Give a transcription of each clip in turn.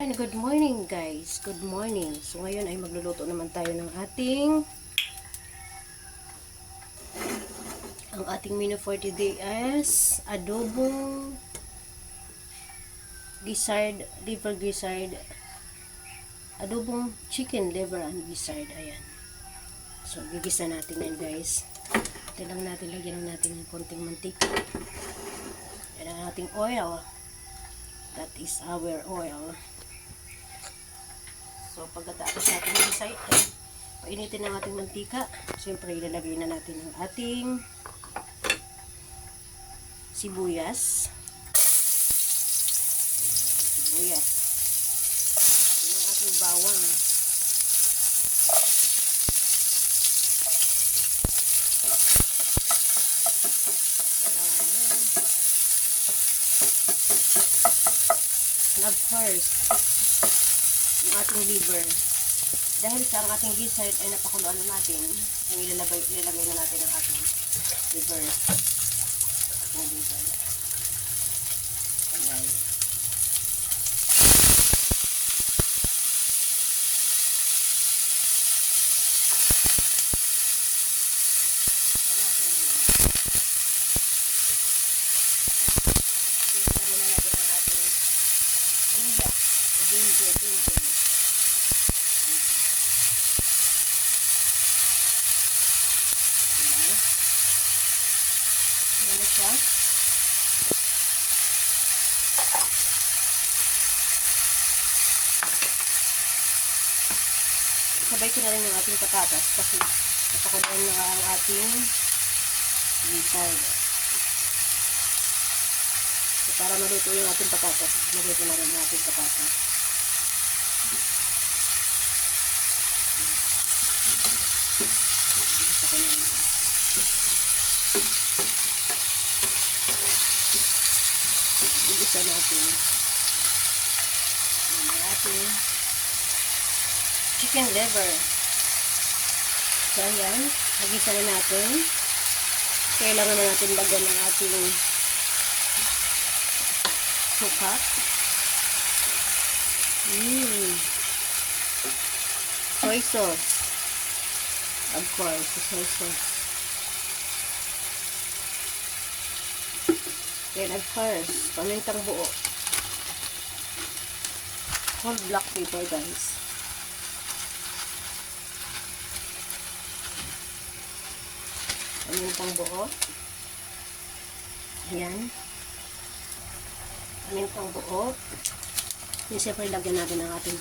Ayan, good morning guys. Good morning. So ngayon ay magluluto naman tayo ng ang ating menu for today is adobong gizzard, liver gizzard, adobong chicken liver and gizzard. Ayan. So gigisa natin yan guys. Lagyan natin ng konting mantika. Yan ang ating oil. That is our oil. So, pagkatapos natin i-site, painitin ang ating mantika. Siyempre, ilalagay na natin ang ating sibuyas. Sibuyas. Yun ang ating bawang. And of course, ang ating liver. Dahil sa ang ating gizzard ay napakuluan na natin, ang ilalagay na natin ang ating liver. Ating liver. Ayan. Ilalagay na natin ang ating luya. Ginger. Ayan siya. Sabay ko na rin yung ating patatas kasi napakuluan na ang ating gizzard. So, para maluto yung ating patatas, lagay ko na rin yung ating patatas. Gusto ko na rin. Igisa natin ang ating chicken liver. So, ayan. Nagisa na natin. Kailangan na natin lagyan ng ating suka. Soy sauce. Of course, soy sauce. Then, of course, pamintang buo. Whole black pepper, guys. Pamintang buo. Ayan. Pamintang buo. Yung siyempre, lagyan natin ang ating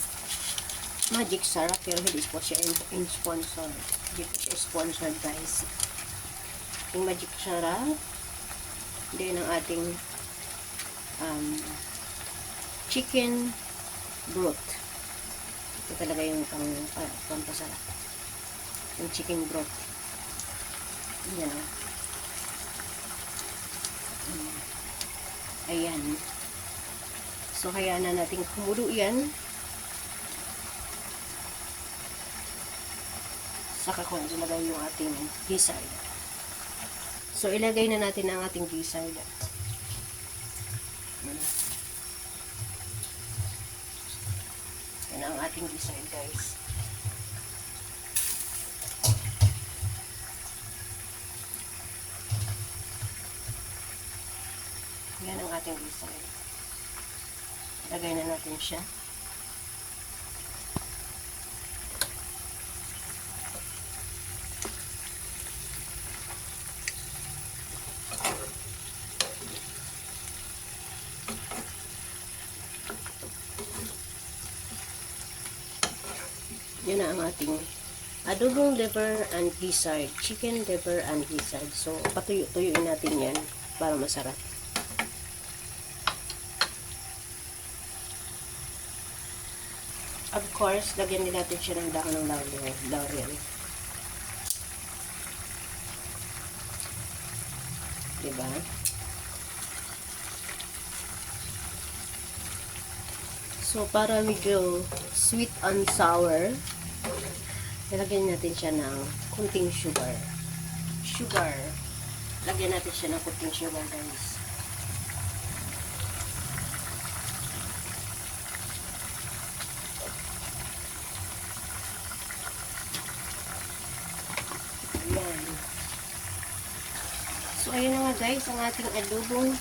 magic sarap. Pero hindi po siya in-sponsor. Hindi po siya sponsored, guys. Yung magic sarap. Then, ang ating chicken broth. Ito talaga yung pampasarap. Yung chicken broth. Yan. Ayan. So, kaya na natin kumulo yan. Saka ko ilagay yung ating gizzard. So, ilagay na natin ang ating gizzard. Yan ang ating gizzard, guys. Yan ang ating gizzard. Ilagay na natin siya. Yan na ang ating adobong liver and gizzard. Chicken liver and gizzard. So, patuyo-tuyuin natin yan para masarap. Of course, lagyan din natin siya ng dahon ng laurel. Diba? So, para medyo sweet and sour, nilagyan natin siya ng kunting sugar. Lagyan natin siya ng kunting sugar, guys. ayan na nga guys, ang ating adobong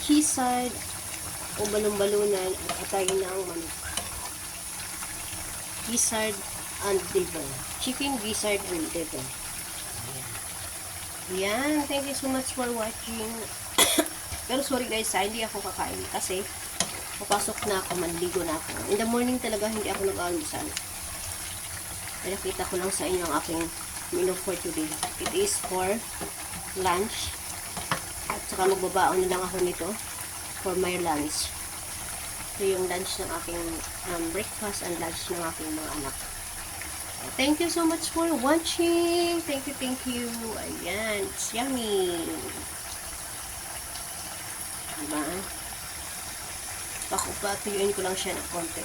Quayside o balon-balunan at atayin na ang manok. Gizzard and liver. Chicken gizzard and liver. Ayan. Thank you so much for watching. Pero sorry guys, hindi ako kakain kasi papasok na ako, manligo na ako. In the morning talaga hindi ako nag-almusal. Nakita ko lang sa inyo ang aking menu for today. It is for lunch. At saka magbabaon na lang ako nito for my lunch. Ito yung lunch ng aking breakfast and lunch ng aking mga anak. Thank you so much for watching. Thank you, thank you. Ayan, it's yummy. Diba? Patuyuin ko lang siya ng konti.